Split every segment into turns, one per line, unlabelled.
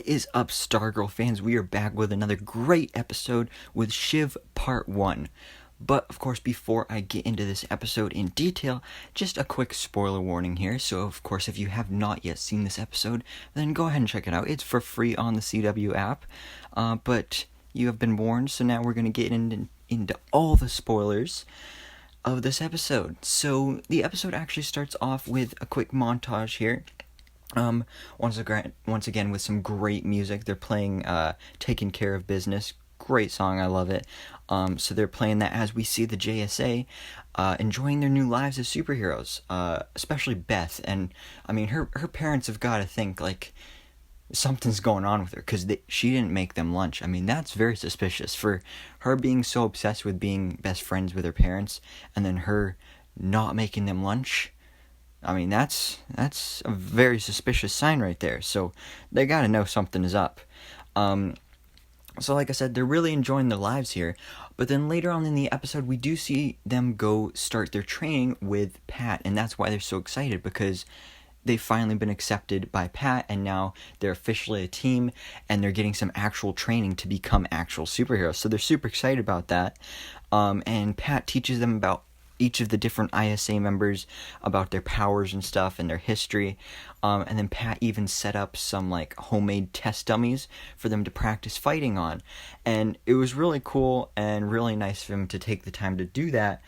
What is up, Stargirl fans? We are back with another great episode with Shiv Part 1. But, of course, before I get into this episode in detail, just a quick spoiler warning here. So, of course, if you have not yet seen this episode, then go ahead and check it out. It's for free on the CW app. But you have been warned, so now we're going to get into all the spoilers of this episode. So, the episode actually starts off with a quick montage here. Once again with some great music. They're playing Taking Care of Business. Great song, I love it. So they're playing that as we see the JSA enjoying their new lives as superheroes, especially Beth. And I mean, her parents have got to think like something's going on with her, because she didn't make them lunch. I mean, that's very suspicious for her being so obsessed with being best friends with her parents, and then her not making them lunch. I mean, that's a very suspicious sign right there. So they gotta know something is up. So like I said, they're really enjoying their lives here. But then later on in the episode, we do see them go start their training with Pat. And that's why they're so excited, because they've finally been accepted by Pat. And now they're officially a team. And they're getting some actual training to become actual superheroes. So they're super excited about that. And Pat teaches them about each of the different ISA members, about their powers and stuff and their history. And then Pat even set up some like homemade test dummies for them to practice fighting on. And it was really cool and really nice of him to take the time to do that.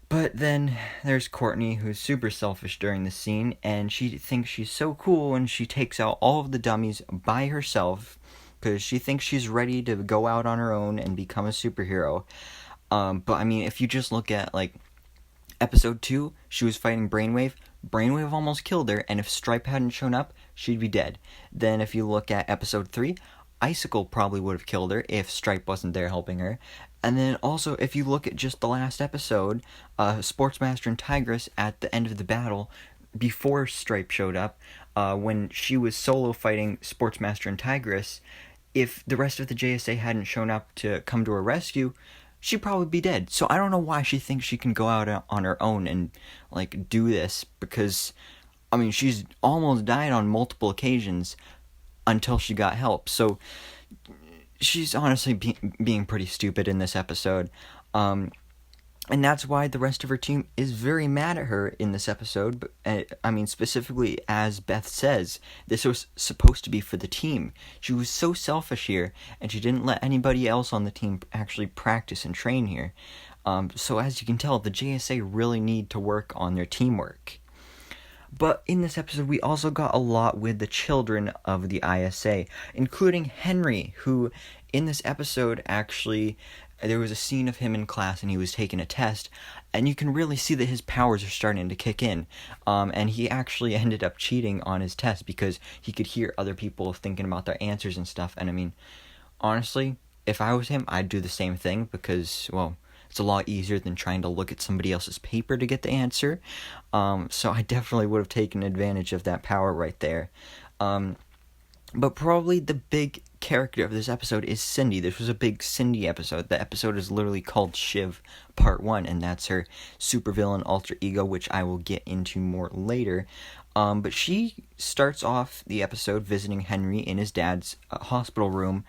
But then there's Courtney, who's super selfish during the scene, and she thinks she's so cool, and she takes out all of the dummies by herself because she thinks she's ready to go out on her own and become a superhero. But I mean, if you just look at like episode 2, she was fighting Brainwave. Brainwave almost killed her, and if Stripe hadn't shown up, she'd be dead. Then if you look at episode 3, Icicle probably would have killed her if Stripe wasn't there helping her. And then also, if you look at just the last episode, Sportsmaster and Tigress at the end of the battle, before Stripe showed up, when she was solo fighting Sportsmaster and Tigress, if the rest of the JSA hadn't shown up to come to her rescue, she'd probably be dead. So I don't know why she thinks she can go out on her own and like do this, because I mean, she's almost died on multiple occasions until she got help. So she's honestly being pretty stupid in this episode. And that's why the rest of her team is very mad at her in this episode. But, I mean, specifically, as Beth says, this was supposed to be for the team. She was so selfish here, and she didn't let anybody else on the team actually practice and train here. So as you can tell, the JSA really need to work on their teamwork. But in this episode, we also got a lot with the children of the ISA, including Henry, who in this episode actually, there was a scene of him in class and he was taking a test, and you can really see that his powers are starting to kick in. And he actually ended up cheating on his test because he could hear other people thinking about their answers and stuff. And I mean, honestly, if I was him, I'd do the same thing, because, well, it's a lot easier than trying to look at somebody else's paper to get the answer. So I definitely would have taken advantage of that power right there. But probably the big character of this episode is Cindy. This was a big Cindy episode. The episode is literally called Shiv Part 1, and that's her supervillain alter ego, which I will get into more later. But she starts off the episode visiting Henry in his dad's hospital room.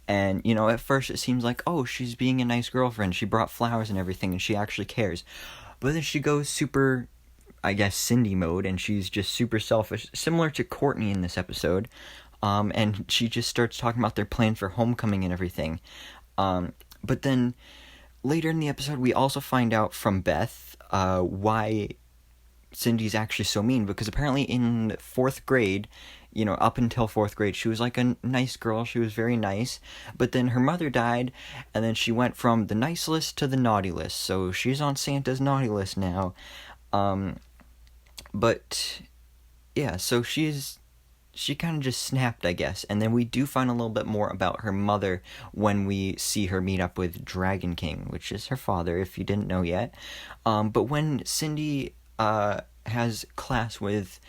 And, you know, at first it seems like, oh, she's being a nice girlfriend. She brought flowers and everything, and she actually cares. But then she goes super, I guess, Cindy mode, and she's just super selfish, similar to Courtney in this episode. And she just starts talking about their plan for homecoming and everything. But then later in the episode, we also find out from Beth why Cindy's actually so mean, because apparently in 4th grade, you know, up until 4th grade, she was like a nice girl. She was very nice. But then her mother died, and then she went from the nice list to the naughty list. So she's on Santa's naughty list now. But yeah, so she kind of just snapped, I guess. And then we do find a little bit more about her mother when we see her meet up with Dragon King, which is her father, if you didn't know yet. But when Cindy has class with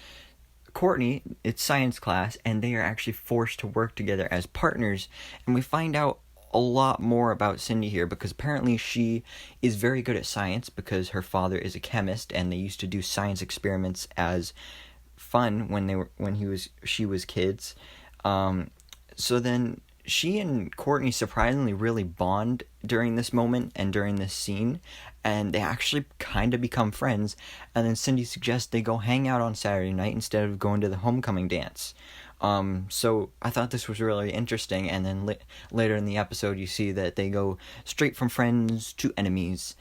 Courtney, it's science class, and they are actually forced to work together as partners, and we find out a lot more about Cindy here, because apparently she is very good at science because her father is a chemist, and they used to do science experiments as fun when she was kids. So then she and Courtney surprisingly really bond during this moment and during this scene, and they actually kind of become friends. And then Cindy suggests they go hang out on Saturday night instead of going to the homecoming dance. So I thought this was really interesting, and then later in the episode you see that they go straight from friends to enemies.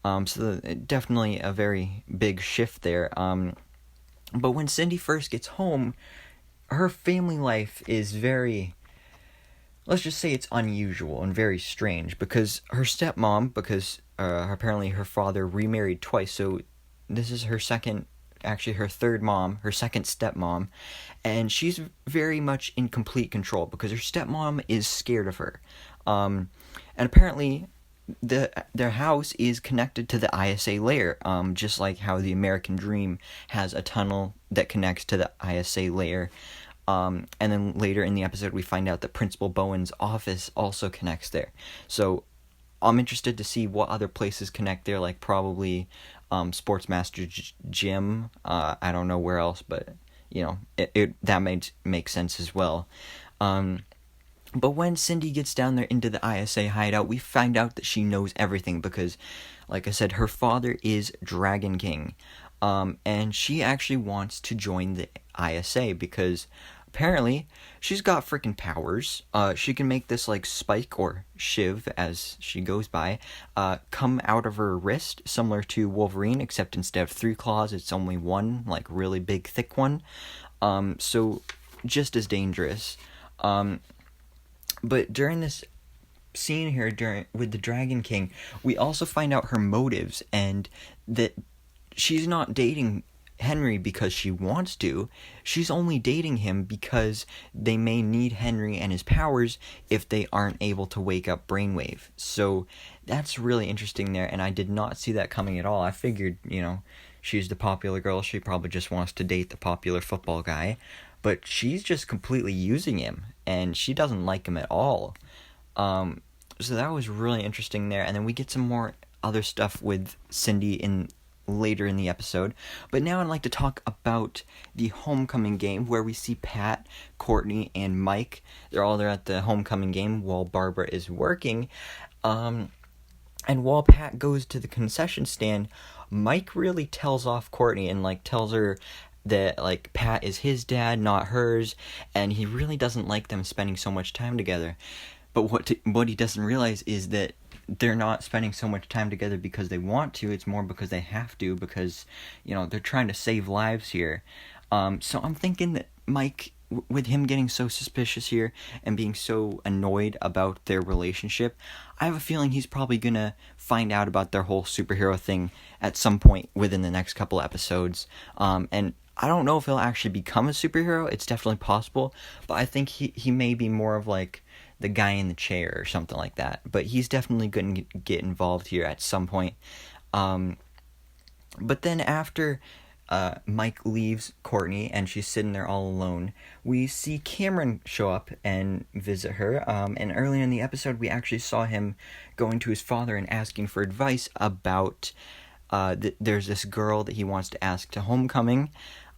Definitely a very big shift there. But when Cindy first gets home, her family life is very, let's just say it's unusual and very strange, because her stepmom, because apparently her father remarried twice, so this is her second, actually her third mom, her second stepmom, and she's very much in complete control because her stepmom is scared of her. And apparently their house is connected to the ISA layer, just like how the American Dream has a tunnel that connects to the ISA layer. And then later in the episode, we find out that Principal Bowen's office also connects there. So I'm interested to see what other places connect there, like probably Sportsmaster Gym. I don't know where else, but that makes sense as well. But when Cindy gets down there into the ISA hideout, we find out that she knows everything because, like I said, her father is Dragon King. And she actually wants to join the ISA because apparently she's got freaking powers. She can make this like spike, or Shiv as she goes by, come out of her wrist, similar to Wolverine, except instead of 3 claws, it's only one, like really big, thick one. So just as dangerous. But during this scene here with the Dragon King, we also find out her motives, and that she's not dating Henry because she wants to. She's only dating him because they may need Henry and his powers if they aren't able to wake up Brainwave. So that's really interesting there, and I did not see that coming at all. I figured, she's the popular girl, she probably just wants to date the popular football guy. But she's just completely using him, and she doesn't like him at all. So that was really interesting there. And then we get some more other stuff with Cindy later in the episode. But now I'd like to talk about the homecoming game, where we see Pat, Courtney, and Mike. They're all there at the homecoming game while Barbara is working. And while Pat goes to the concession stand, Mike really tells off Courtney and tells her that Pat is his dad, not hers, and he really doesn't like them spending so much time together. But what he doesn't realize is that they're not spending so much time together because they want to. It's more because they have to, because they're trying to save lives here. So I'm thinking that Mike, with him getting so suspicious here and being so annoyed about their relationship, I have a feeling he's probably gonna find out about their whole superhero thing at some point within the next couple episodes. And I don't know if he'll actually become a superhero. It's definitely possible, but I think he may be more of the guy in the chair or something like that. But he's definitely going to get involved here at some point. But then after Mike leaves Courtney and she's sitting there all alone, we see Cameron show up and visit her. And earlier in the episode, we actually saw him going to his father and asking for advice about there's this girl that he wants to ask to homecoming.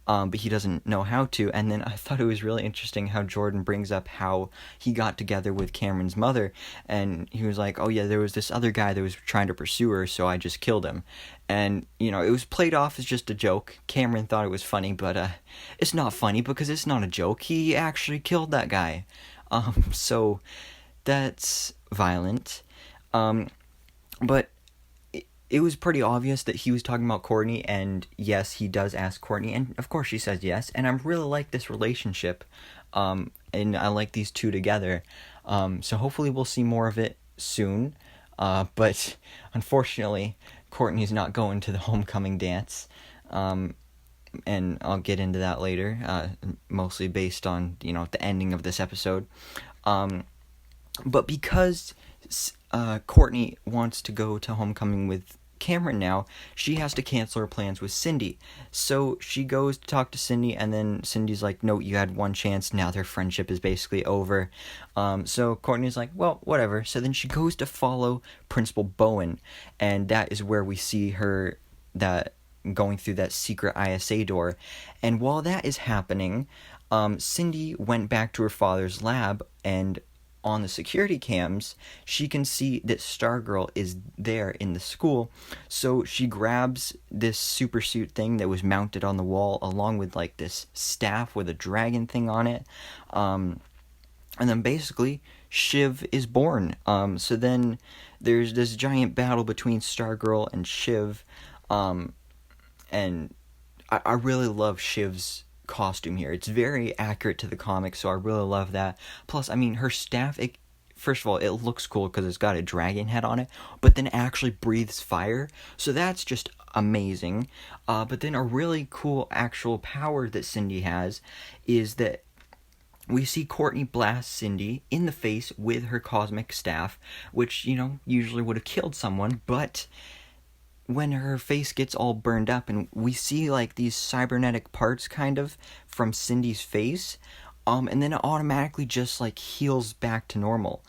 But he doesn't know how to. And then I thought it was really interesting how Jordan brings up how he got together with Cameron's mother, and he was like, oh yeah, there was this other guy that was trying to pursue her, so I just killed him. And it was played off as just a joke. Cameron thought it was funny, but it's not funny because it's not a joke. He actually killed that guy. So that's violent. But it was pretty obvious that he was talking about Courtney, and yes, he does ask Courtney, and of course she says yes, and I really like this relationship, and I like these two together, so hopefully we'll see more of it soon, but unfortunately, Courtney's not going to the homecoming dance, and I'll get into that later, mostly based on, the ending of this episode, but because Courtney wants to go to homecoming with Cameron now, she has to cancel her plans with Cindy. So she goes to talk to Cindy, and then Cindy's like, no, you had one chance, now their friendship is basically over. So Courtney's like, well, whatever. So then she goes to follow Principal Bowen, and that is where we see her going through that secret ISA door. And while that is happening, Cindy went back to her father's lab, and on the security cams, she can see that Stargirl is there in the school. So she grabs this super suit thing that was mounted on the wall, along with like this staff with a dragon thing on it. And then basically, Shiv is born. So then there's this giant battle between Stargirl and Shiv. And I really love Shiv's costume here. It's very accurate to the comics, so I really love that. Plus, I mean, her staff, first of all, it looks cool because it's got a dragon head on it, but then it actually breathes fire, so that's just amazing. But then a really cool actual power that Cindy has is that we see Courtney blast Cindy in the face with her cosmic staff, which, usually would have killed someone, but when her face gets all burned up and we see like these cybernetic parts kind of from Cindy's face, and then it automatically just like heals back to normal.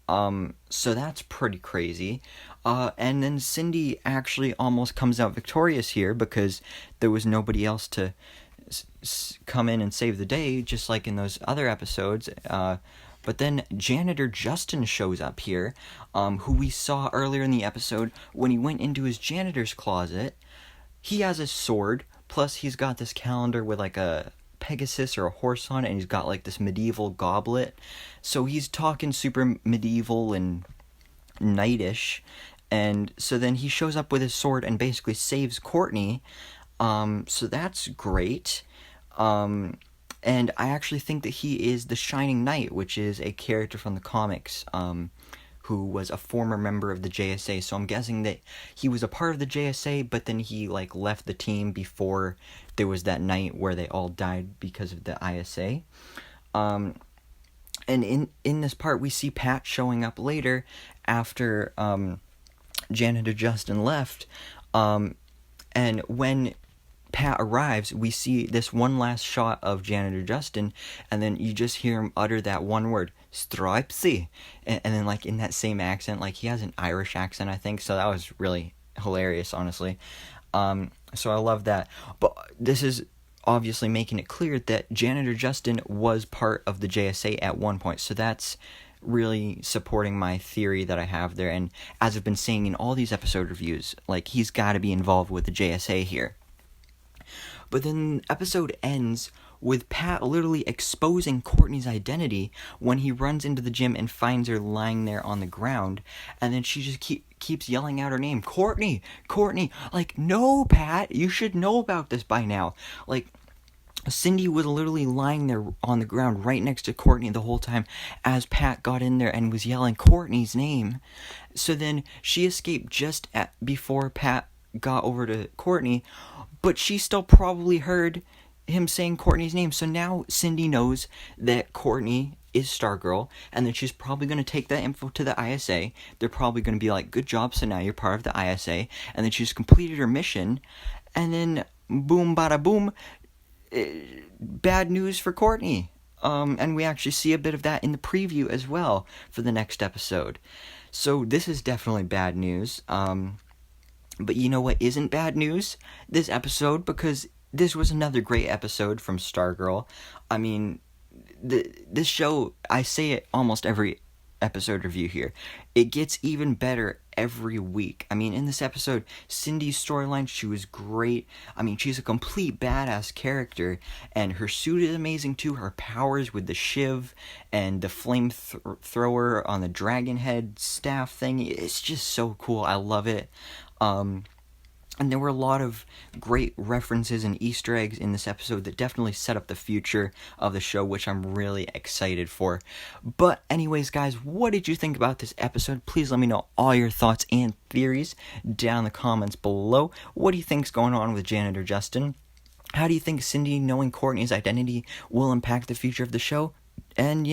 So that's pretty crazy. And then Cindy actually almost comes out victorious here because there was nobody else to come in and save the day, just like in those other episodes. But then Janitor Justin shows up here, who we saw earlier in the episode when he went into his janitor's closet. He has a sword, plus he's got this calendar with like a Pegasus or a horse on it, and he's got like this medieval goblet. So he's talking super medieval and knightish. And so then he shows up with his sword and basically saves Courtney. So that's great. And I actually think that he is the Shining Knight, which is a character from the comics, who was a former member of the JSA. So I'm guessing that he was a part of the JSA, but then he like left the team before there was that night where they all died because of the ISA. And in this part, we see Pat showing up later after Janitor Justin left. And when Pat arrives, we see this one last shot of Janitor Justin, and then you just hear him utter that one word, Stripesy, and then like in that same accent, like he has an Irish accent, I think, so that was really hilarious, honestly. So I love that. But this is obviously making it clear that Janitor Justin was part of the JSA at one point, so that's really supporting my theory that I have there. And as I've been saying in all these episode reviews, like he's got to be involved with the JSA here. But then the episode ends with Pat literally exposing Courtney's identity when he runs into the gym and finds her lying there on the ground, and then she just keeps yelling out her name, Courtney, Courtney. Like, no, Pat, you should know about this by now. Like, Cindy was literally lying there on the ground right next to Courtney the whole time as Pat got in there and was yelling Courtney's name. So then she escaped just before Pat got over to Courtney, but she still probably heard him saying Courtney's name. So now Cindy knows that Courtney is Stargirl, and then she's probably going to take that info to the ISA. They're probably going to be like, good job, so now you're part of the ISA. And then she's completed her mission, and then boom, bada boom, bad news for Courtney. And we actually see a bit of that in the preview as well for the next episode. So this is definitely bad news. But you know what isn't bad news this episode? Because this was another great episode from Stargirl. I mean, this show, I say it almost every episode review here, it gets even better every week. I mean, in this episode, Cindy's storyline, she was great. I mean, she's a complete badass character, and her suit is amazing too. Her powers with the Shiv and the flamethrower on the dragon head staff thing, it's just so cool. I love it. And there were a lot of great references and Easter eggs in this episode that definitely set up the future of the show, which I'm really excited for. But anyways, guys, what did you think about this episode? Please let me know all your thoughts and theories down in the comments below. What do you think's going on with Janitor Justin? How do you think Cindy knowing Courtney's identity will impact the future of the show? And,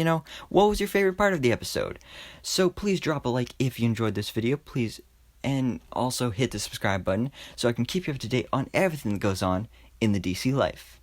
what was your favorite part of the episode? So please drop a like if you enjoyed this video. Please, and also hit the subscribe button so I can keep you up to date on everything that goes on in the DC life.